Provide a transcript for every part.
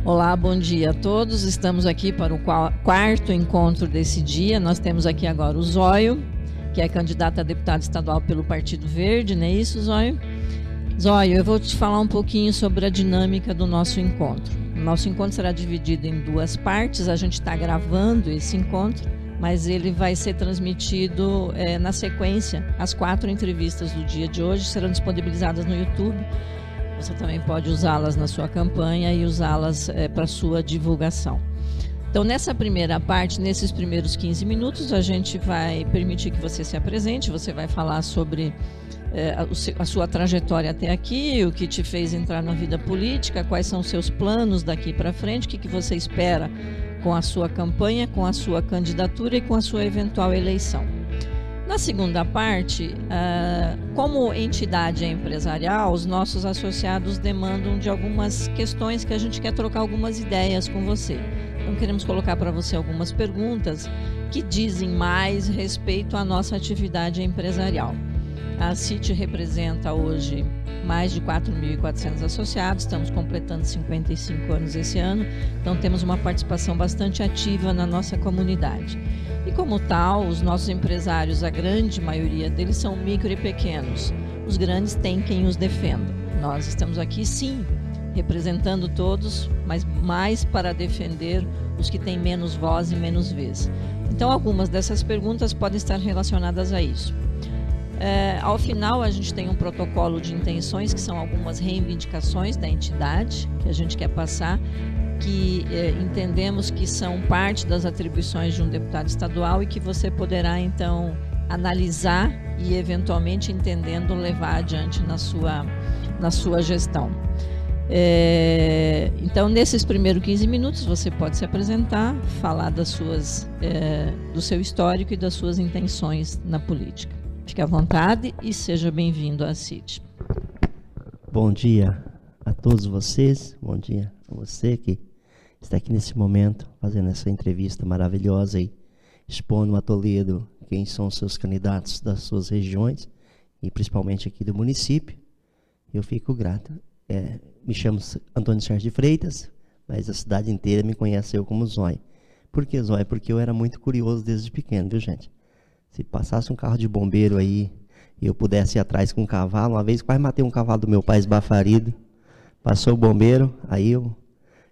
Olá, bom dia a todos. Estamos aqui para o quarto encontro desse dia. Nós temos aqui agora o Zóio, que é candidato a deputado estadual pelo Partido Verde, não é isso, Zóio? Zóio, eu vou te falar um pouquinho sobre a dinâmica do nosso encontro. O nosso encontro será dividido em duas partes. A gente está gravando esse encontro, mas ele vai ser transmitido na sequência. As 4 entrevistas do dia de hoje serão disponibilizadas no YouTube. Você também pode usá-las na sua campanha e usá-las para sua divulgação. Então, nessa primeira parte, nesses primeiros 15 minutos, a gente vai permitir que você se apresente, você vai falar sobre a sua trajetória até aqui, o que te fez entrar na vida política, quais são os seus planos daqui para frente, o que você espera com a sua campanha, com a sua candidatura e com a sua eventual eleição. Na segunda parte, como entidade empresarial, os nossos associados demandam de algumas questões que a gente quer trocar algumas ideias com você. Então, queremos colocar para você algumas perguntas que dizem mais respeito à nossa atividade empresarial. A CIT representa hoje mais de 4.400 associados, estamos completando 55 anos esse ano, então temos uma participação bastante ativa na nossa comunidade. E como tal, os nossos empresários, a grande maioria deles são micro e pequenos. Os grandes têm quem os defenda. Nós estamos aqui, sim, representando todos, mas mais para defender os que têm menos voz e menos vez. Então, algumas dessas perguntas podem estar relacionadas a isso. Ao final, a gente tem um protocolo de intenções, que são algumas reivindicações da entidade, que a gente quer passar, que entendemos que são parte das atribuições de um deputado estadual e que você poderá, então, analisar e, eventualmente, entendendo, levar adiante na sua gestão. Então, nesses primeiros 15 minutos, você pode se apresentar, falar do seu histórico e das suas intenções na política. Fique à vontade e seja bem-vindo à CIT. Bom dia a todos vocês, bom dia a você que está aqui nesse momento fazendo essa entrevista maravilhosa e expondo a Toledo quem são os seus candidatos das suas regiões e principalmente aqui do município. Eu fico grato. Me chamo Antônio Sérgio de Freitas, mas a cidade inteira me conhece como Zóio. Por que Zóio? Porque eu era muito curioso desde pequeno, viu, gente? Se passasse um carro de bombeiro aí e eu pudesse ir atrás com um cavalo, uma vez quase matei um cavalo do meu pai esbaforido. Passou o bombeiro, aí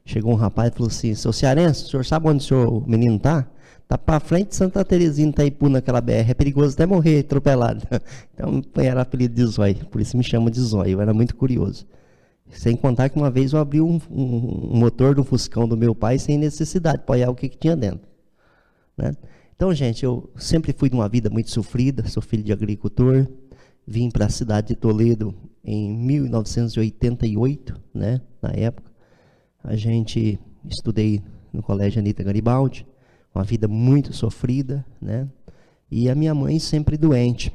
chegou um rapaz e falou assim: seu cearense, o senhor sabe onde o menino tá? Tá para frente de Santa Terezinha, Itaipu, naquela BR, é perigoso até morrer atropelado. Então era apelido de Zóio, por isso me chama de Zóio, eu era muito curioso. Sem contar que uma vez eu abri um motor do Fuscão do meu pai sem necessidade, para olhar o que tinha dentro, né? Então, gente, eu sempre fui de uma vida muito sofrida, sou filho de agricultor, vim para a cidade de Toledo em 1988, né, na época. Estudei no Colégio Anita Garibaldi, uma vida muito sofrida, né, e a minha mãe sempre doente.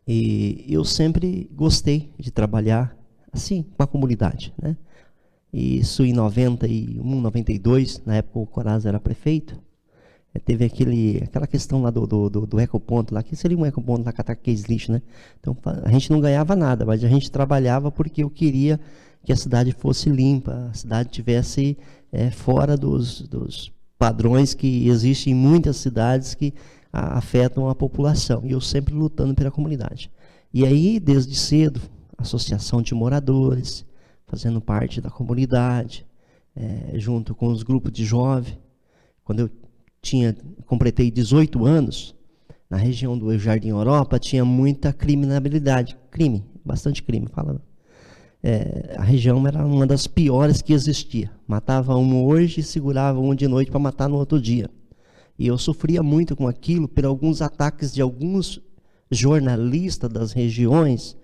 E eu sempre gostei de trabalhar assim, com a comunidade, né. Isso em 91, 92, na época o Coraz era prefeito. Teve aquela questão lá do ecoponto, lá, que seria um ecoponto lá, catar aqueles lixo, né? Então, a gente não ganhava nada, mas a gente trabalhava porque eu queria que a cidade fosse limpa, a cidade tivesse fora dos padrões que existem em muitas cidades que afetam a população. E eu sempre lutando pela comunidade. E aí, desde cedo, associação de moradores, fazendo parte da comunidade, junto com os grupos de jovens. Quando eu completei 18 anos, na região do Jardim Europa, tinha muita criminalidade, bastante crime, a região era uma das piores que existia, matava um hoje e segurava um de noite para matar no outro dia, e eu sofria muito com aquilo, por alguns ataques de alguns jornalistas das regiões,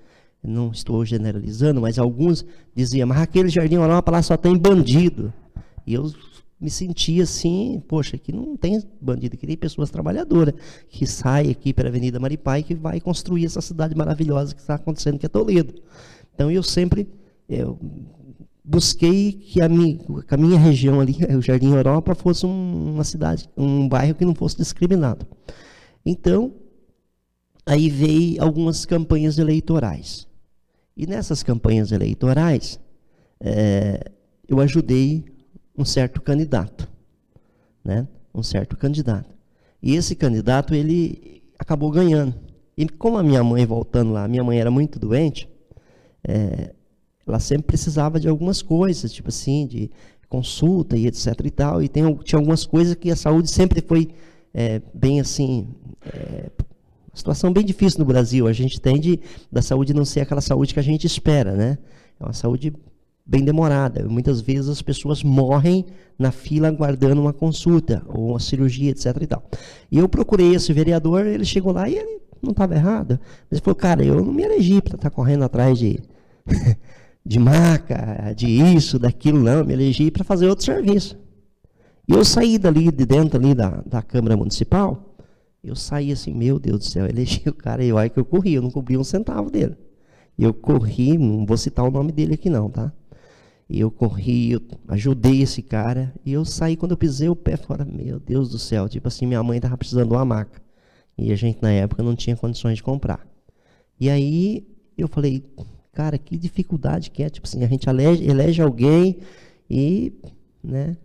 não estou generalizando, mas alguns diziam: mas aquele Jardim Europa lá só tem bandido, e eu me sentia assim, poxa, aqui não tem bandido, aqui tem pessoas trabalhadoras, que saem aqui para a Avenida Maripá e que vai construir essa cidade maravilhosa que está acontecendo, que é Toledo. Então eu sempre busquei que a minha região ali, o Jardim Europa, fosse uma cidade, um bairro que não fosse discriminado. Então, aí veio algumas campanhas eleitorais. E nessas campanhas eleitorais, eu ajudei um certo candidato, né? Um certo candidato. E esse candidato, ele acabou ganhando. E como a minha mãe, voltando lá, minha mãe era muito doente, ela sempre precisava de algumas coisas, tipo assim, de consulta e etc e tal, e tinha algumas coisas que a saúde sempre foi bem assim, uma situação bem difícil no Brasil. A gente tende da saúde não ser aquela saúde que a gente espera, né? É uma saúde bem demorada. Muitas vezes as pessoas morrem na fila aguardando uma consulta ou uma cirurgia, etc e tal. E eu procurei esse vereador, ele chegou lá e ele não estava errado. Mas ele falou, cara, eu não me elegi para estar correndo atrás de maca, de isso, daquilo, não. Eu me elegi para fazer outro serviço. E eu saí dali, de dentro ali da Câmara Municipal, eu saí assim, meu Deus do céu, eu elegi o cara, e olha que eu corri, eu não cobri um centavo dele. Eu corri, não vou citar o nome dele aqui não, tá? E eu corri, eu ajudei esse cara, e eu saí, quando eu pisei o pé fora, meu Deus do céu, tipo assim, minha mãe estava precisando de uma maca. E a gente, na época, não tinha condições de comprar. E aí, eu falei, cara, que dificuldade que é, tipo assim, a gente elege alguém e, né,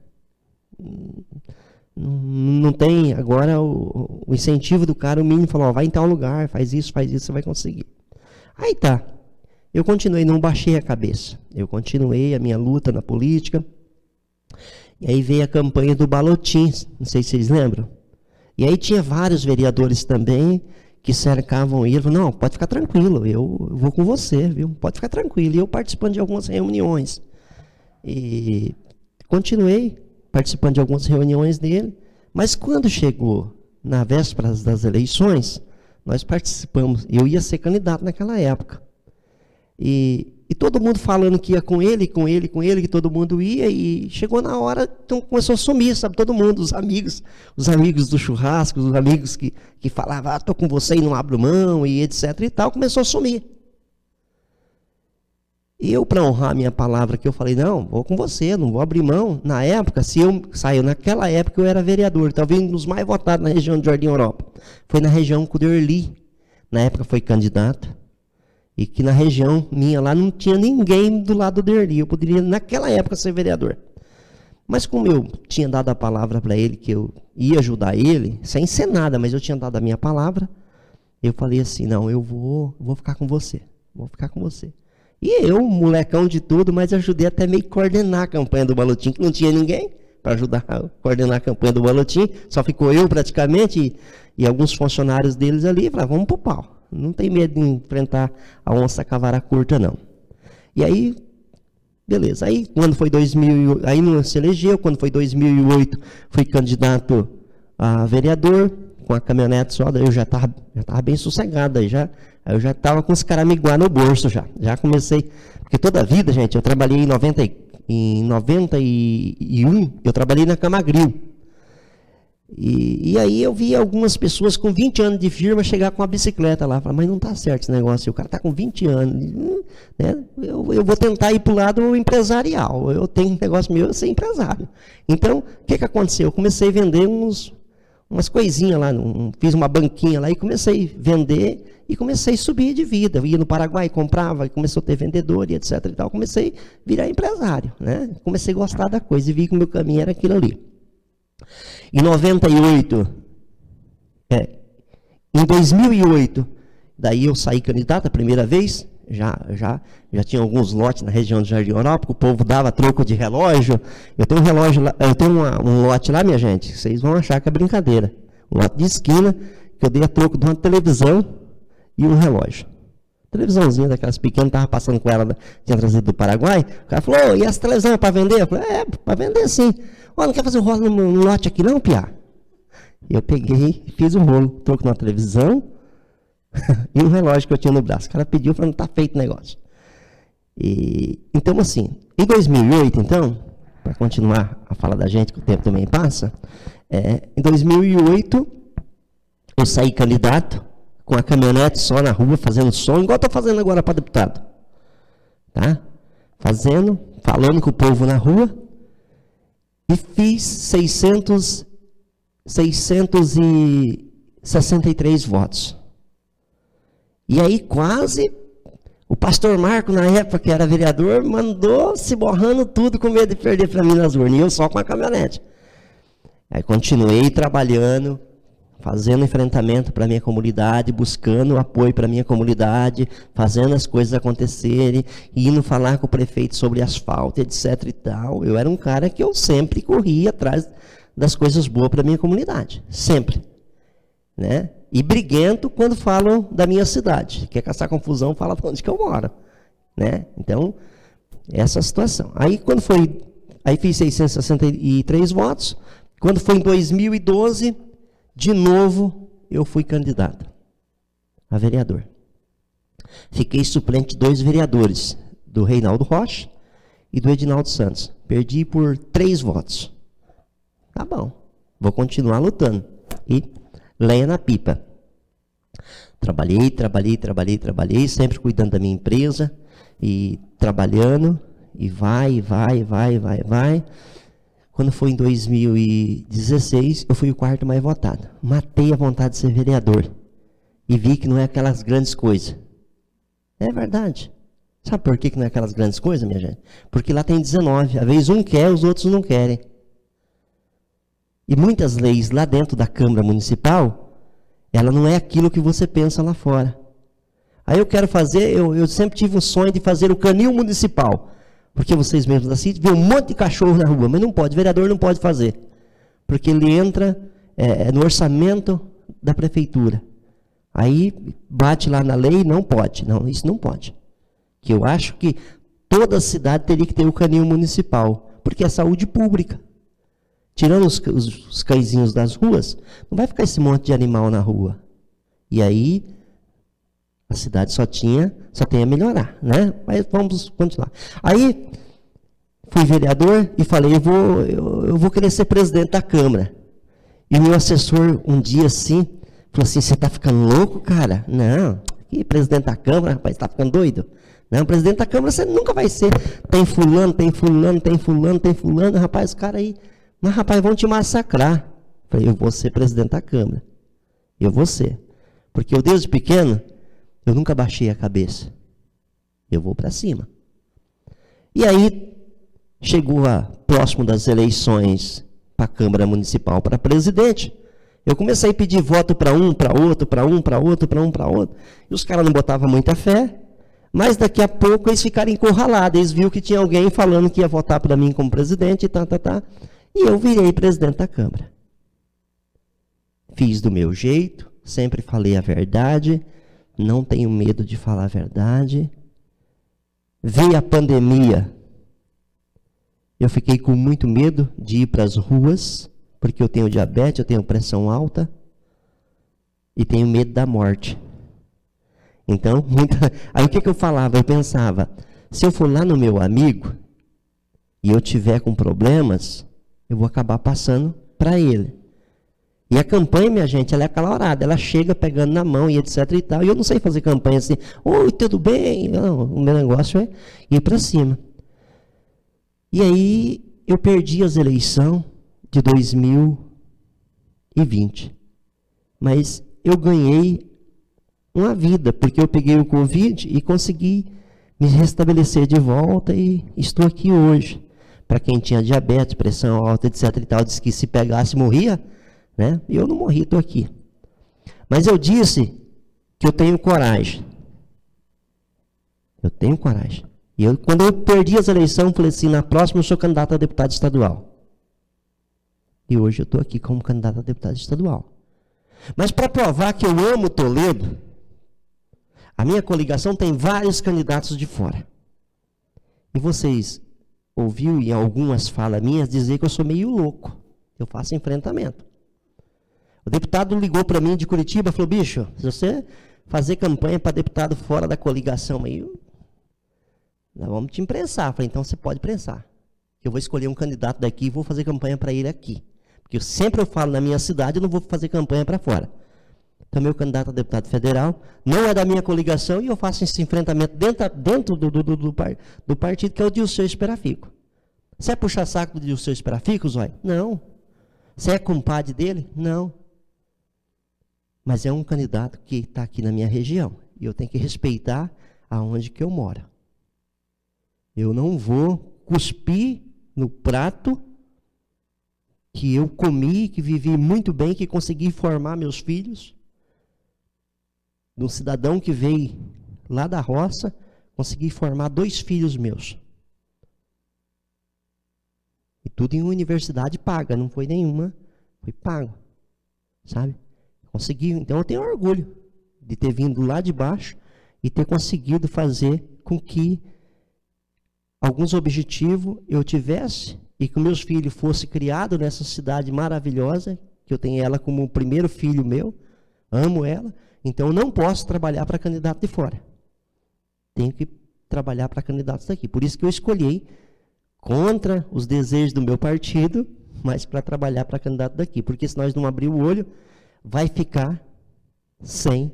não tem agora o incentivo do cara, o mínimo falou, ó, vai em tal lugar, faz isso, você vai conseguir. Aí tá, eu continuei, não baixei a cabeça, eu continuei a minha luta na política, e aí veio a campanha do Balotim, não sei se vocês lembram, e aí tinha vários vereadores também que cercavam ele, falaram, não, pode ficar tranquilo, eu vou com você, viu? Pode ficar tranquilo, e eu participando de algumas reuniões, e continuei participando de algumas reuniões dele, mas quando chegou na véspera das eleições, nós participamos, eu ia ser candidato naquela época, e todo mundo falando que ia com ele, que todo mundo ia, e chegou na hora, então começou a sumir, sabe, todo mundo, os amigos do churrasco, os amigos que falavam, estou com você e não abro mão, e etc e tal, começou a sumir. E eu, para honrar a minha palavra, que eu falei, não, vou com você, não vou abrir mão. Na época, naquela época eu era vereador, talvez um dos mais votados na região de Jardim Europa. Foi na região que o Derli, na época foi candidato, e que na região minha lá não tinha ninguém do lado do Derli, eu poderia naquela época ser vereador. Mas como eu tinha dado a palavra para ele, que eu ia ajudar ele, sem ser nada, mas eu tinha dado a minha palavra, eu falei assim, não, eu vou ficar com você, vou ficar com você. E eu, molecão de tudo, mas ajudei até meio coordenar a campanha do Balotim, que não tinha ninguém para ajudar a coordenar a campanha do Balotim, só ficou eu praticamente e alguns funcionários deles ali, falaram, vamos pro pau, não tem medo de enfrentar a onça com a vara curta não. E aí, beleza, aí quando foi 2000, aí não se elegeu, quando foi 2008, fui candidato a vereador, com a caminhonete só, daí eu já estava bem sossegado, aí eu já estava com os caramiguá no bolso, já comecei, porque toda a vida, gente, eu trabalhei em 91, eu trabalhei na Camagril, e aí eu vi algumas pessoas com 20 anos de firma chegar com a bicicleta lá, falar, mas não está certo esse negócio, o cara está com 20 anos, né? Eu vou tentar ir para o lado empresarial, eu tenho um negócio meu, eu ser empresário. Então, o que aconteceu? Eu comecei a vender umas coisinhas lá, fiz uma banquinha lá e comecei a vender e comecei a subir de vida. Eu ia no Paraguai, comprava, e começou a ter vendedor e etc e tal. Comecei a virar empresário, né? Comecei a gostar da coisa e vi que o meu caminho era aquilo ali. Em 2008, daí eu saí candidato a primeira vez, já tinha alguns lotes na região de Jardim Europa, o povo dava troco de relógio. Eu tenho um relógio lá, eu tenho um lote lá, minha gente, vocês vão achar que é brincadeira. Um lote de esquina, que eu dei a troco de uma televisão e um relógio. Televisãozinha daquelas pequenas, estava passando com ela, tinha trazido do Paraguai. O cara falou, e essa televisão é para vender? Eu falei, para vender sim. Não quer fazer um rolo no lote aqui não, piá? E eu peguei e fiz um rolo, troco de uma televisão e um relógio que eu tinha no braço. O cara pediu, falando, está feito o negócio. Então, assim, em 2008, então, para continuar a falar da gente, que o tempo também passa, em 2008, eu saí candidato, com a caminhonete só na rua, fazendo som, igual estou fazendo agora para deputado. Tá? Falando com o povo na rua, e fiz 663 votos. E aí quase O pastor Marco, na época que era vereador, mandou se borrando tudo com medo de perder para mim nas urnas. E eu só com a caminhonete. Aí continuei trabalhando, fazendo enfrentamento para a minha comunidade, buscando apoio para a minha comunidade, fazendo as coisas acontecerem, indo falar com o prefeito sobre asfalto, etc e tal. Eu era um cara que eu sempre corria atrás das coisas boas para a minha comunidade. Sempre. Né? E briguento quando falam da minha cidade. Quer caçar confusão, fala de onde que eu moro. Né? Então, essa situação. Aí, quando foi... Aí fiz 663 votos. Quando foi em 2012, de novo, eu fui candidato a vereador. Fiquei suplente de 2 vereadores, do Reinaldo Rocha e do Edinaldo Santos. Perdi por 3 votos. Tá bom, vou continuar lutando. E lenha na pipa. Trabalhei, sempre cuidando da minha empresa, e trabalhando, e vai. Quando foi em 2016, eu fui o 4º mais votado. Matei a vontade de ser vereador. E vi que não é aquelas grandes coisas. É verdade. Sabe por que não é aquelas grandes coisas, minha gente? Porque lá tem 19. Às vezes um quer, os outros não querem. E muitas leis lá dentro da Câmara Municipal, ela não é aquilo que você pensa lá fora. Aí eu quero fazer, eu sempre tive um sonho de fazer o canil municipal. Porque vocês mesmos assim, vê um monte de cachorro na rua, mas não pode, vereador não pode fazer. Porque ele entra no orçamento da prefeitura. Aí bate lá na lei, não pode. Não, isso não pode. Que eu acho que toda cidade teria que ter o canil municipal, porque é saúde pública. Tirando os cãezinhos das ruas, não vai ficar esse monte de animal na rua. E aí a cidade só tem a melhorar, né? Mas vamos continuar. Aí fui vereador e falei, eu vou querer ser presidente da Câmara. E o meu assessor, um dia assim, falou assim, você está ficando louco, cara? Não, que presidente da Câmara, rapaz, está ficando doido? Não, presidente da Câmara você nunca vai ser. Tem fulano, rapaz, cara aí. Mas, rapaz, vão te massacrar. Falei, eu vou ser presidente da Câmara. Eu vou ser. Porque eu, desde pequeno, eu nunca baixei a cabeça. Eu vou para cima. E aí, chegou próximo das eleições para a Câmara Municipal para presidente. Eu comecei a pedir voto para um, para outro. E os caras não botavam muita fé. Mas daqui a pouco eles ficaram encurralados. Eles viram que tinha alguém falando que ia votar para mim como presidente e E eu virei presidente da Câmara. Fiz do meu jeito, sempre falei a verdade, não tenho medo de falar a verdade. Veio a pandemia, eu fiquei com muito medo de ir para as ruas, porque eu tenho diabetes, eu tenho pressão alta e tenho medo da morte. Então, aí o que eu falava? Eu pensava, se eu for lá no meu amigo e eu tiver com problemas, eu vou acabar passando para ele. E a campanha, minha gente, ela é acalorada. Ela chega pegando na mão e etc e tal. E eu não sei fazer campanha assim, oi, tudo bem? Não, o meu negócio é ir para cima. E aí, eu perdi as eleições de 2020. Mas eu ganhei uma vida, porque eu peguei o Covid e consegui me restabelecer de volta e estou aqui hoje. Para quem tinha diabetes, pressão alta, etc e tal, disse que se pegasse morria, né? E eu não morri, estou aqui. Mas eu disse que eu tenho coragem. Eu tenho coragem. E quando eu perdi as eleições, falei assim, na próxima eu sou candidato a deputado estadual. E hoje eu estou aqui como candidato a deputado estadual. Mas para provar que eu amo Toledo, a minha coligação tem vários candidatos de fora. E vocês ouviu em algumas falas minhas dizer que eu sou meio louco. Eu faço enfrentamento. O deputado ligou para mim de Curitiba e falou, bicho, se você fazer campanha para deputado fora da coligação, aí, nós vamos te imprensar. Eu falei, então você pode prensar. Eu vou escolher um candidato daqui e vou fazer campanha para ele aqui. Porque eu falo na minha cidade, eu não vou fazer campanha para fora. Então, meu candidato a deputado federal não é da minha coligação e eu faço esse enfrentamento dentro do partido, que é o Dilceu Esperafico. Você é puxar saco do Dilceu Esperafico, Zóio? Não. Você é compadre dele? Não. Mas é um candidato que está aqui na minha região. E eu tenho que respeitar aonde que eu moro. Eu não vou cuspir no prato que eu comi, que vivi muito bem, que consegui formar meus filhos, de um cidadão que veio lá da roça, consegui formar 2 filhos meus. E tudo em universidade paga, não foi nenhuma, foi pago, sabe? Consegui, então eu tenho orgulho de ter vindo lá de baixo e ter conseguido fazer com que alguns objetivos eu tivesse e que meus filhos fossem criados nessa cidade maravilhosa, que eu tenho ela como o primeiro filho meu, amo ela, então eu não posso trabalhar para candidato de fora. Tenho que trabalhar para candidatos daqui. Por isso que eu escolhi contra os desejos do meu partido, mas para trabalhar para candidato daqui. Porque se nós não abrir o olho, vai ficar sem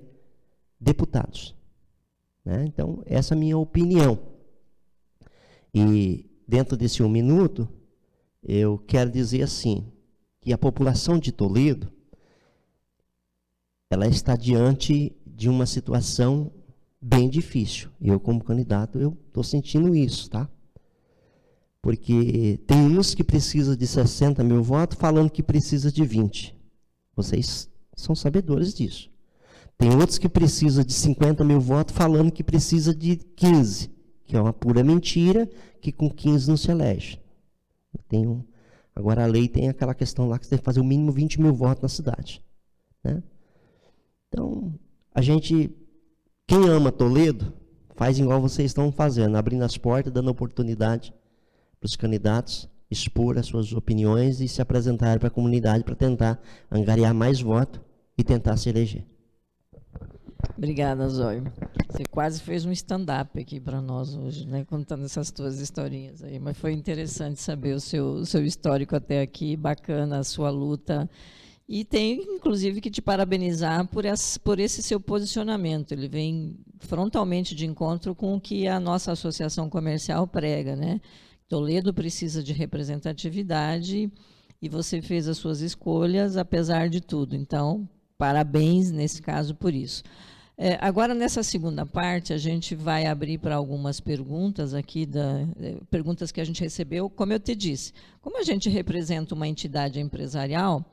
deputados. Né? Então, essa é a minha opinião. E dentro desse 1 minuto, eu quero dizer assim, que a população de Toledo, ela está diante de uma situação bem difícil. Eu, como candidato, eu estou sentindo isso, tá? Porque tem uns que precisam de 60 mil votos, falando que precisa de 20. Vocês são sabedores disso. Tem outros que precisam de 50 mil votos, falando que precisa de 15, que é uma pura mentira, que com 15 não se elege. Agora a lei tem aquela questão lá que você tem que fazer o mínimo 20 mil votos na cidade. Né? Então, quem ama Toledo, faz igual vocês estão fazendo, abrindo as portas, dando oportunidade para os candidatos expor as suas opiniões e se apresentarem para a comunidade para tentar angariar mais votos e tentar se eleger. Obrigada, Zóio. Você quase fez um stand-up aqui para nós hoje, né, contando essas tuas historinhas aí, mas foi interessante saber o seu histórico até aqui, bacana a sua luta. E tenho, inclusive, que te parabenizar por esse seu posicionamento. Ele vem frontalmente de encontro com o que a nossa associação comercial prega, né? Toledo precisa de representatividade e você fez as suas escolhas, apesar de tudo. Então, parabéns, nesse caso, por isso. Agora, nessa segunda parte, a gente vai abrir para algumas perguntas aqui, perguntas que a gente recebeu. Como eu te disse, como a gente representa uma entidade empresarial,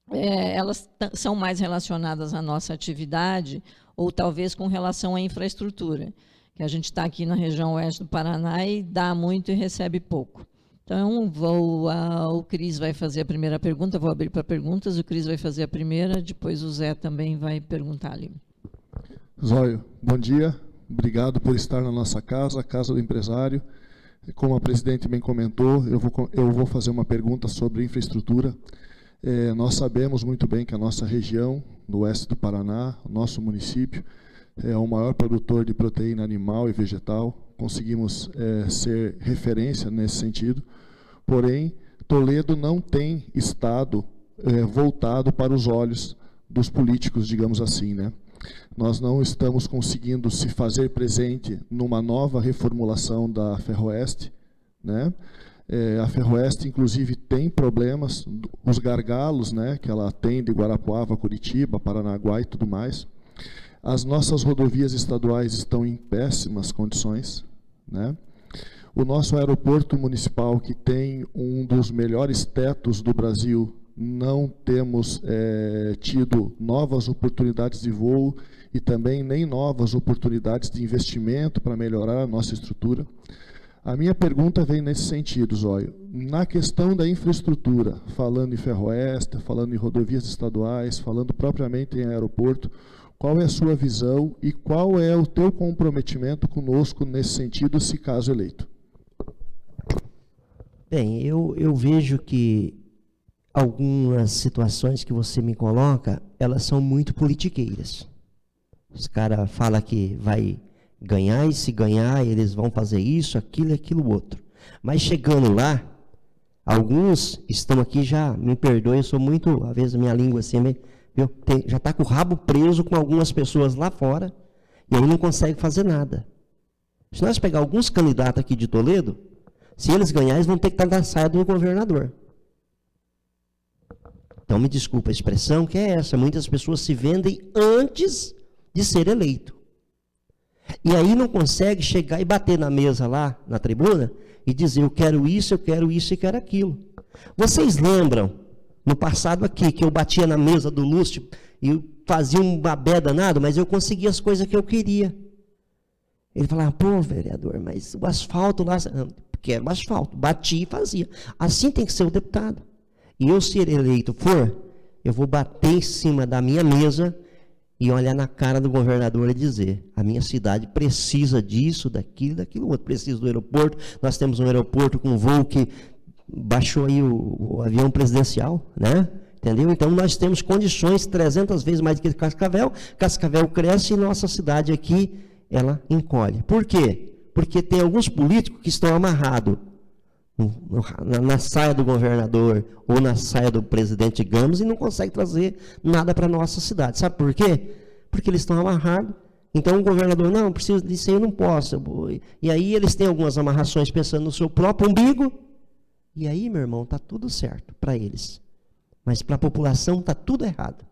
elas são mais relacionadas à nossa atividade ou talvez com relação à infraestrutura, que a gente está aqui na região oeste do Paraná e dá muito e recebe pouco. Então, o Cris vai fazer a primeira pergunta, vou abrir para perguntas, o Cris vai fazer a primeira, depois o Zé também vai perguntar ali. Zóio, bom dia, obrigado por estar na nossa casa, a Casa do Empresário. Como a presidente bem comentou, eu vou fazer uma pergunta sobre infraestrutura. Nós sabemos muito bem que a nossa região, no oeste do Paraná, o nosso município, é o maior produtor de proteína animal e vegetal. Conseguimos ser referência nesse sentido. Porém, Toledo não tem estado voltado para os olhos dos políticos, digamos assim, né? Nós não estamos conseguindo se fazer presente numa nova reformulação da Ferroeste, né? A Ferroeste, inclusive, tem problemas, os gargalos, né, que ela tem de Guarapuava, Curitiba, Paranaguá e tudo mais. As nossas rodovias estaduais estão em péssimas condições, né? O nosso aeroporto municipal, que tem um dos melhores tetos do Brasil, não temos tido novas oportunidades de voo e também nem novas oportunidades de investimento para melhorar a nossa estrutura. A minha pergunta vem nesse sentido, Zóio. Na questão da infraestrutura, falando em Ferroeste, falando em rodovias estaduais, falando propriamente em aeroporto, qual é a sua visão e qual é o teu comprometimento conosco nesse sentido, se caso eleito? Bem, eu vejo que algumas situações que você me coloca, elas são muito politiqueiras. Os caras falam que vai ganhar e se ganhar, eles vão fazer isso, aquilo e aquilo outro. Mas chegando lá, alguns estão aqui já, me perdoe, eu sou muito, às vezes a minha língua assim, já está com o rabo preso com algumas pessoas lá fora, e aí não consegue fazer nada. Se nós pegar alguns candidatos aqui de Toledo, se eles ganharem, eles vão ter que estar na saia do governador. Então, me desculpa a expressão que é essa, muitas pessoas se vendem antes de ser eleito. E aí não consegue chegar e bater na mesa lá, na tribuna, e dizer, eu quero isso e quero aquilo. Vocês lembram, no passado aqui, que eu batia na mesa do Lúcio e eu fazia um babé danado, mas eu conseguia as coisas que eu queria. Ele falava, pô, vereador, mas o asfalto lá... Quero o asfalto. Batia e fazia. Assim tem que ser o deputado. E eu, se eleito for, eu vou bater em cima da minha mesa e olhar na cara do governador e dizer, a minha cidade precisa disso, daquilo outro. Precisa do aeroporto. Nós temos um aeroporto com voo que baixou aí o avião presidencial, né? Entendeu? Então, nós temos condições 300 vezes mais do que Cascavel. Cascavel cresce e nossa cidade aqui, ela encolhe. Por quê? Porque tem alguns políticos que estão amarrados na saia do governador ou na saia do presidente Gamos e não conseguem trazer nada para a nossa cidade. Sabe por quê? Porque eles estão amarrados. Então o governador, não, preciso disso aí, eu não posso. E aí eles têm algumas amarrações pensando no seu próprio umbigo. E aí, meu irmão, está tudo certo para eles. Mas para a população está tudo errado.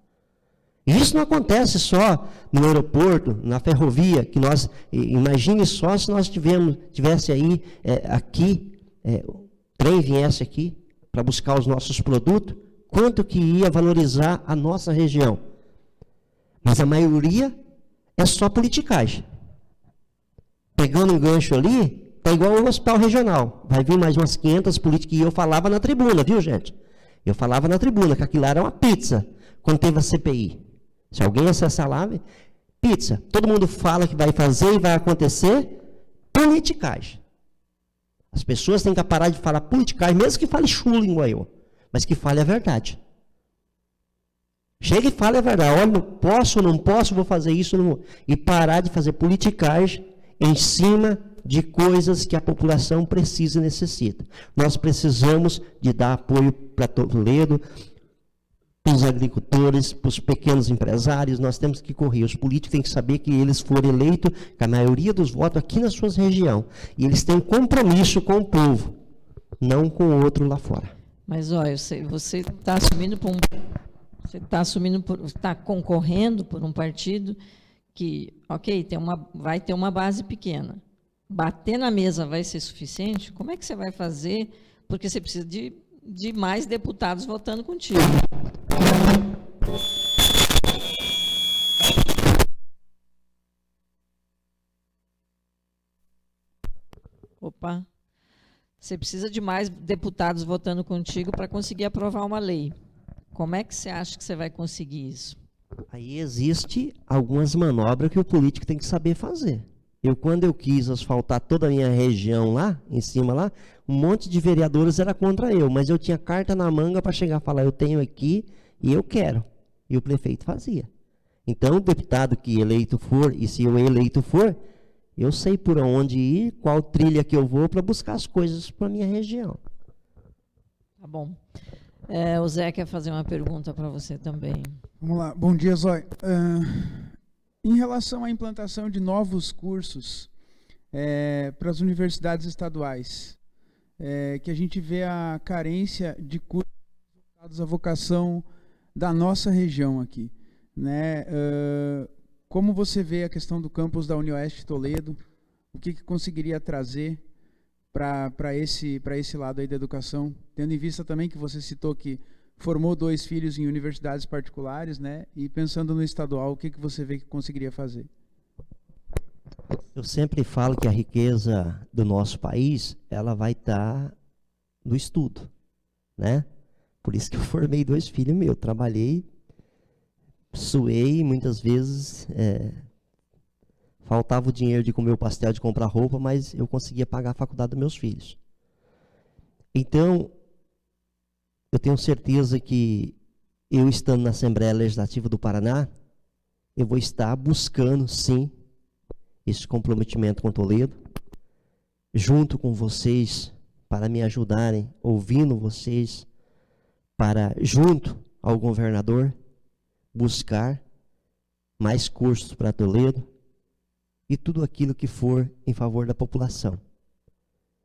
E isso não acontece só no aeroporto, na ferrovia, que nós, imagine só se nós tivesse aí, o trem viesse aqui para buscar os nossos produtos, quanto que ia valorizar a nossa região. Mas a maioria é só politicagem. Pegando um gancho ali, está igual ao hospital regional. Vai vir mais umas 500 políticas, e eu falava na tribuna, viu, gente? Eu falava na tribuna que aquilo era uma pizza, quando teve a CPI. Se alguém acessar lá, pizza. Todo mundo fala que vai fazer e vai acontecer, politicagem. As pessoas têm que parar de falar politicagem, mesmo que fale chulo igual eu, mas que fale a verdade. Chega e fale a verdade. Olha, não posso, vou fazer isso, não vou. E parar de fazer politicagem em cima de coisas que a população precisa e necessita. Nós precisamos de dar apoio para Toledo, para os agricultores, para os pequenos empresários, nós temos que correr. Os políticos têm que saber que eles foram eleitos com a maioria dos votos aqui na sua região. E eles têm um compromisso com o povo, não com o outro lá fora. Mas, olha, você está assumindo por está concorrendo por um partido que, ok, vai ter uma base pequena. Bater na mesa vai ser suficiente? Como é que você vai fazer? Porque você precisa de mais deputados votando contigo. Opa. Você precisa de mais deputados votando contigo para conseguir aprovar uma lei. Como é que você acha que você vai conseguir isso? Aí existe algumas manobras que o político tem que saber fazer. Quando eu quis asfaltar toda a minha região lá, em cima lá, um monte de vereadores era contra eu, mas eu tinha carta na manga para chegar e falar, eu tenho aqui e eu quero. E o prefeito fazia. Então, o deputado que eleito for, e se eu eleito for, eu sei por onde ir, qual trilha que eu vou para buscar as coisas para a minha região. Tá bom. O Zé quer fazer uma pergunta para você também. Vamos lá. Bom dia, Zói. Em relação à implantação de novos cursos para as universidades estaduais, que a gente vê a carência de cursos voltados à vocação da nossa região aqui, né? Como você vê a questão do campus da UniOeste Toledo? O que conseguiria trazer para esse lado aí da educação, tendo em vista também que você citou que formou 2 filhos em universidades particulares, né? E pensando no estadual, o que você vê que conseguiria fazer? Eu sempre falo que a riqueza do nosso país, ela vai estar no estudo, né? Por isso que eu formei 2 filhos meus. Trabalhei, suei, muitas vezes faltava o dinheiro de comer o pastel, de comprar roupa, mas eu conseguia pagar a faculdade dos meus filhos. Então, eu tenho certeza que eu estando na Assembleia Legislativa do Paraná, eu vou estar buscando, sim, esse comprometimento com Toledo, junto com vocês, para me ajudarem, ouvindo vocês, para, junto ao governador, buscar mais cursos para Toledo e tudo aquilo que for em favor da população.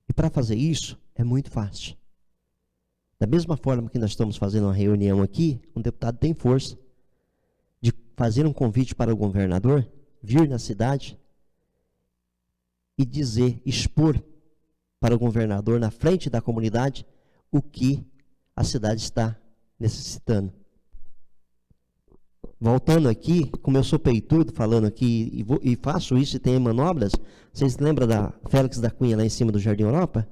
E para fazer isso, é muito fácil. Da mesma forma que nós estamos fazendo uma reunião aqui, um deputado tem força de fazer um convite para o governador vir na cidade e dizer, expor para o governador, na frente da comunidade, o que a cidade está necessitando. Voltando aqui, como eu sou peitudo, falando aqui, e faço isso e tenho manobras, vocês lembram da Félix da Cunha lá em cima do Jardim Europa?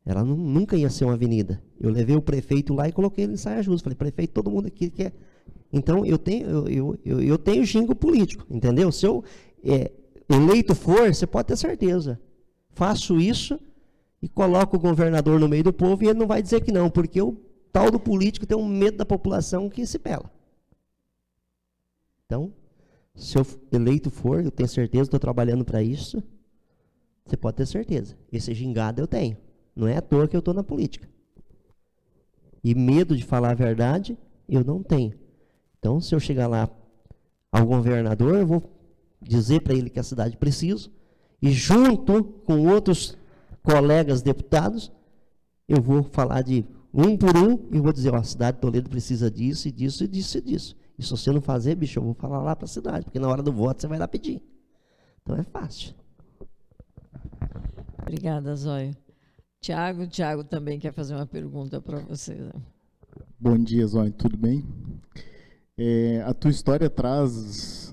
Ela nunca ia ser uma avenida. Eu levei o prefeito lá e coloquei ele em saia justa. Falei, prefeito, todo mundo aqui quer. Então, eu tenho jingo político, entendeu? Se eu eleito for, você pode ter certeza. Faço isso e coloco o governador no meio do povo e ele não vai dizer que não, porque o tal do político tem um medo da população que se pela. Então, se eu eleito for, eu tenho certeza, estou trabalhando para isso, você pode ter certeza. Esse gingado eu tenho. Não é à toa que eu estou na política. E medo de falar a verdade, eu não tenho. Então, se eu chegar lá ao governador, eu vou dizer para ele que a cidade precisa, e junto com outros colegas deputados, eu vou falar de um por um, e vou dizer, ó, a cidade de Toledo precisa disso, e disso, e disso, e disso. E se você não fazer, bicho, eu vou falar lá para a cidade, porque na hora do voto você vai lá pedir. Então é fácil. Obrigada, Zóio. Tiago também quer fazer uma pergunta para você. Bom dia, Zóio, tudo bem? A tua história traz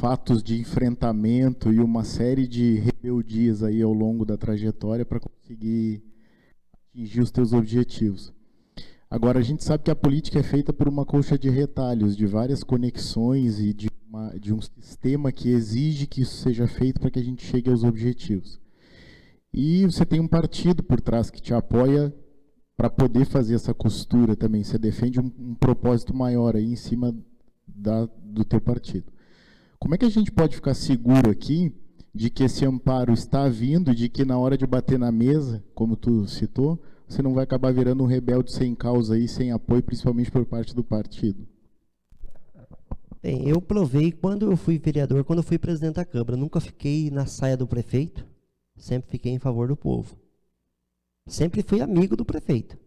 fatos de enfrentamento e uma série de rebeldias aí ao longo da trajetória para conseguir atingir os teus objetivos. Agora, a gente sabe que a política é feita por uma colcha de retalhos, de várias conexões e de um sistema que exige que isso seja feito para que a gente chegue aos objetivos. E você tem um partido por trás que te apoia para poder fazer essa costura também. Você defende um propósito maior aí em cima do teu partido. Como é que a gente pode ficar seguro aqui de que esse amparo está vindo e de que na hora de bater na mesa, como tu citou, você não vai acabar virando um rebelde sem causa aí, sem apoio, principalmente por parte do partido? Bem, eu provei quando eu fui vereador, quando eu fui presidente da Câmara. Nunca fiquei na saia do prefeito, sempre fiquei em favor do povo. Sempre fui amigo do prefeito,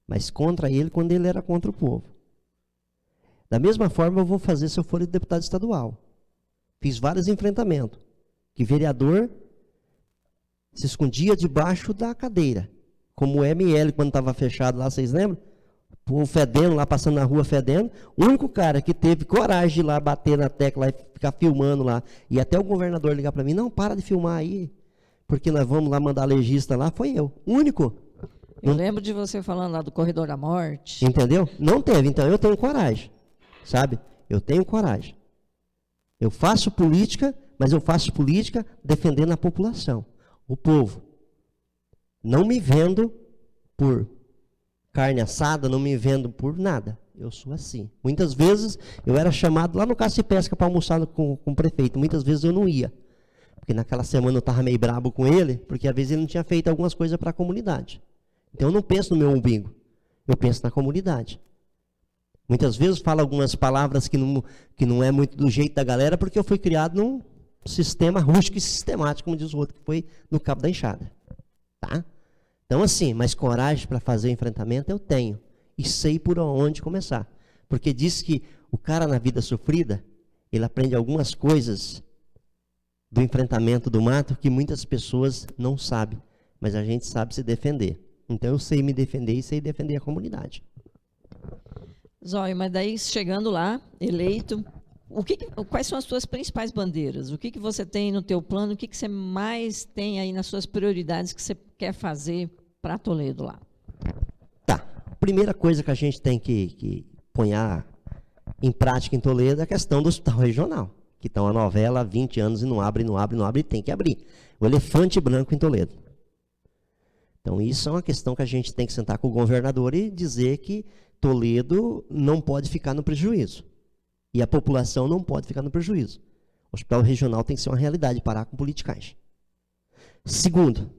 mas contra ele quando ele era contra o povo. Da mesma forma eu vou fazer se eu for deputado estadual. Fiz vários enfrentamentos, que vereador se escondia debaixo da cadeira, como o ML quando estava fechado lá, vocês lembram? O povo fedendo lá, passando na rua fedendo. O único cara que teve coragem de ir lá bater na tecla e ficar filmando lá, e até o governador ligar para mim, não, para de filmar aí, porque nós vamos lá mandar legista lá, foi eu. O único. Eu lembro de você falando lá do Corredor da Morte. Entendeu? Não teve, então eu tenho coragem, sabe? Eu tenho coragem. Eu faço política, mas eu faço política defendendo a população, o povo. Não me vendo por carne assada, não me vendo por nada. Eu sou assim. Muitas vezes eu era chamado lá no Caça e Pesca para almoçar com o prefeito. Muitas vezes eu não ia. Porque naquela semana eu estava meio brabo com ele, porque às vezes ele não tinha feito algumas coisas para a comunidade. Então eu não penso no meu umbigo, eu penso na comunidade. Muitas vezes falo algumas palavras que não é muito do jeito da galera, porque eu fui criado num sistema rústico e sistemático, como diz o outro, que foi no Cabo da Enxada. Tá? Então assim, mas coragem para fazer o enfrentamento eu tenho. E sei por onde começar. Porque diz que o cara na vida sofrida, ele aprende algumas coisas do enfrentamento do mato que muitas pessoas não sabem, mas a gente sabe se defender. Então eu sei me defender e sei defender a comunidade. Zóio, mas daí chegando lá, eleito, quais são as suas principais bandeiras? O que você tem no teu plano? O que você mais tem aí nas suas prioridades que você quer fazer para Toledo lá? Tá. A primeira coisa que a gente tem que pôr em prática em Toledo é a questão do hospital regional, que está uma novela há 20 anos e não abre, e tem que abrir. O elefante branco em Toledo. Então, isso é uma questão que a gente tem que sentar com o governador e dizer que Toledo não pode ficar no prejuízo. E a população não pode ficar no prejuízo. O hospital regional tem que ser uma realidade, parar com politicagem. Segundo,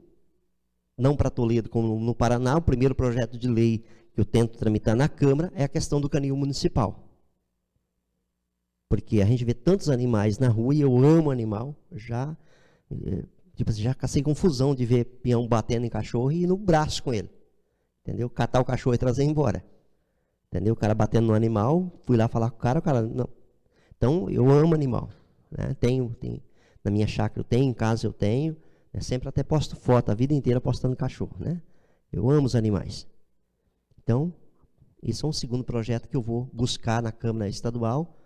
não para Toledo como no Paraná, o primeiro projeto de lei que eu tento tramitar na Câmara é a questão do canil municipal. Porque a gente vê tantos animais na rua e eu amo animal, já cacei confusão de ver peão batendo em cachorro e ir no braço com ele. Entendeu? Catar o cachorro e trazer embora. Entendeu? O cara batendo no animal, fui lá falar com o cara não. Então, eu amo animal. Né? Na minha chácara eu tenho, em casa eu tenho. Sempre até posto foto, a vida inteira postando cachorro, né? Eu amo os animais. Então, isso é um segundo projeto que eu vou buscar na Câmara Estadual,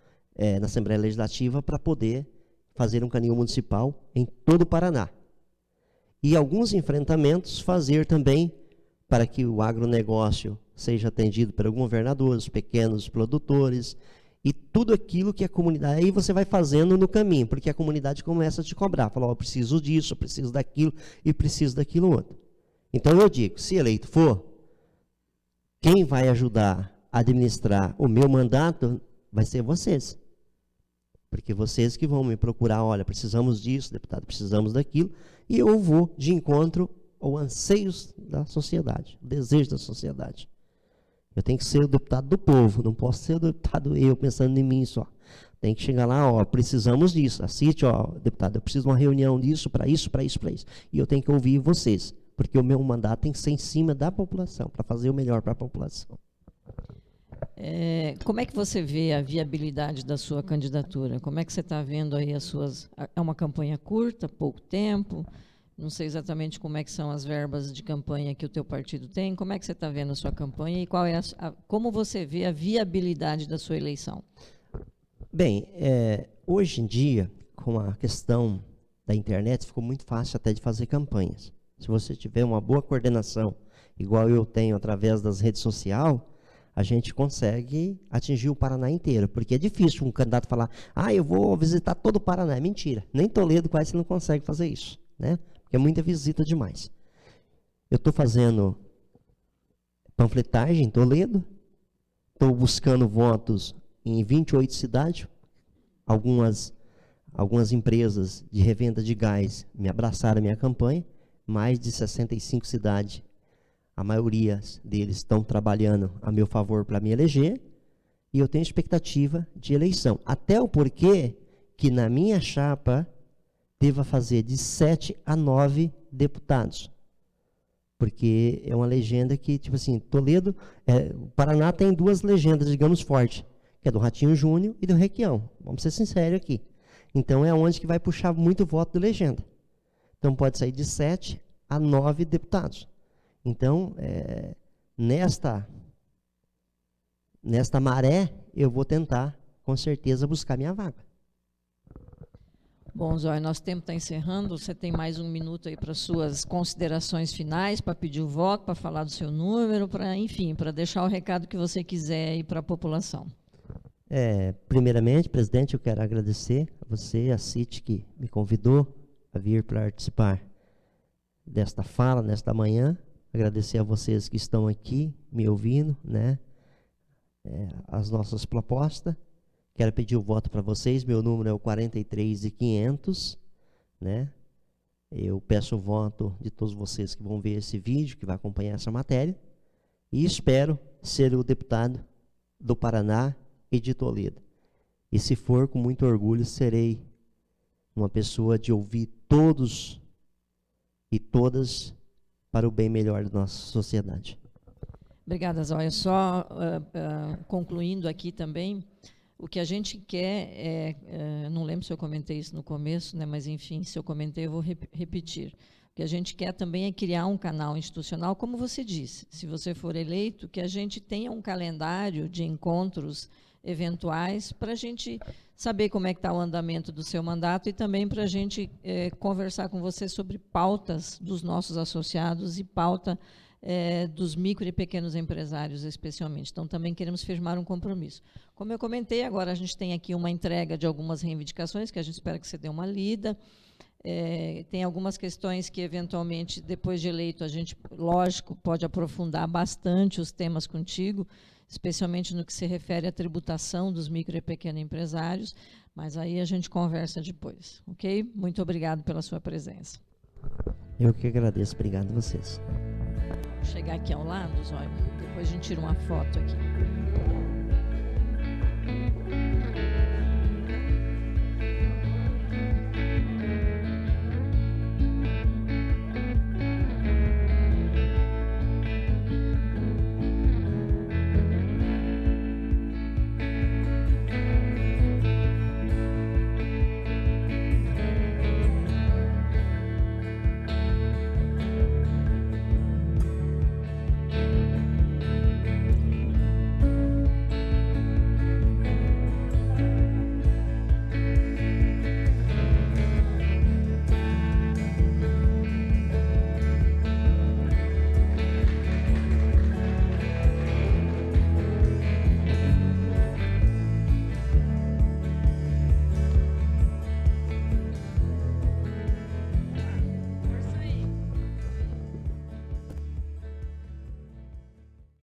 na Assembleia Legislativa, para poder fazer um canil municipal em todo o Paraná. E alguns enfrentamentos fazer também para que o agronegócio seja atendido pelo governador, os pequenos produtores e tudo aquilo que a comunidade... Aí você vai fazendo no caminho, porque a comunidade começa a te cobrar. Fala, eu preciso disso, eu preciso daquilo e preciso daquilo outro. Então eu digo, se eleito for, quem vai ajudar a administrar o meu mandato vai ser vocês. Porque vocês que vão me procurar, olha, precisamos disso, deputado, precisamos daquilo, e eu vou de encontro aos anseios da sociedade, o desejo da sociedade. Eu tenho que ser o deputado do povo, não posso ser o deputado eu pensando em mim só. Tem que chegar lá, ó, precisamos disso. Assiste, ó, deputado, eu preciso de uma reunião disso, para isso, para isso, para isso. E eu tenho que ouvir vocês, porque o meu mandato tem que ser em cima da população, para fazer o melhor para a população. Como é que você vê a viabilidade da sua candidatura? Como é que você está vendo aí as suas... É uma campanha curta, pouco tempo? Não sei exatamente como é que são as verbas de campanha que o teu partido tem. Como é que você está vendo a sua campanha e qual é como você vê a viabilidade da sua eleição? Bem, hoje em dia, com a questão da internet, ficou muito fácil até de fazer campanhas. Se você tiver uma boa coordenação, igual eu tenho através das redes sociais, a gente consegue atingir o Paraná inteiro, porque é difícil um candidato falar, eu vou visitar todo o Paraná. É mentira, nem Toledo quase você não consegue fazer isso, né? Porque é muita visita demais. Eu estou fazendo panfletagem em Toledo, estou buscando votos em 28 cidades, algumas empresas de revenda de gás me abraçaram a minha campanha, mais de 65 cidades, a maioria deles estão trabalhando a meu favor para me eleger, e eu tenho expectativa de eleição. Até o porquê que na minha chapa deva fazer de 7 a 9 deputados. Porque é uma legenda que, tipo assim, Toledo, o Paraná tem duas legendas, digamos, fortes, que é do Ratinho Júnior e do Requião. Vamos ser sinceros aqui. Então é onde que vai puxar muito voto de legenda. Então pode sair de 7 a 9 deputados. Então, nesta maré, eu vou tentar, com certeza, buscar minha vaga. Bom, Zóio, nosso tempo está encerrando. Você tem mais um minuto aí para suas considerações finais, para pedir o voto, para falar do seu número, enfim, para deixar o recado que você quiser aí para a população. Primeiramente, presidente, eu quero agradecer a você, a CIT, que me convidou a vir participar desta fala, nesta manhã. Agradecer a vocês que estão aqui me ouvindo, né? As nossas propostas. Quero pedir o voto para vocês. Meu número é o 43.500, né? Eu peço o voto de todos vocês que vão ver esse vídeo, que vai acompanhar essa matéria. E espero ser o deputado do Paraná e de Toledo. E se for, com muito orgulho, serei uma pessoa de ouvir todos e todas para o bem melhor da nossa sociedade. Obrigada, Zóia. Só concluindo aqui também, o que a gente quer não lembro se eu comentei isso no começo, né, mas enfim, se eu comentei eu vou repetir. O que a gente quer também é criar um canal institucional, como você disse, se você for eleito, que a gente tenha um calendário de encontros eventuais para a gente saber como é que está o andamento do seu mandato e também para a gente conversar com você sobre pautas dos nossos associados e pauta dos micro e pequenos empresários, especialmente. Então, também queremos firmar um compromisso. Como eu comentei, agora a gente tem aqui uma entrega de algumas reivindicações, que a gente espera que você dê uma lida. Tem algumas questões que, eventualmente, depois de eleito, a gente, lógico, pode aprofundar bastante os temas contigo, especialmente no que se refere à tributação dos micro e pequenos empresários, mas aí a gente conversa depois, ok? Muito obrigado pela sua presença. Eu que agradeço, obrigado a vocês. Vou chegar aqui ao lado, Zóio, depois a gente tira uma foto aqui.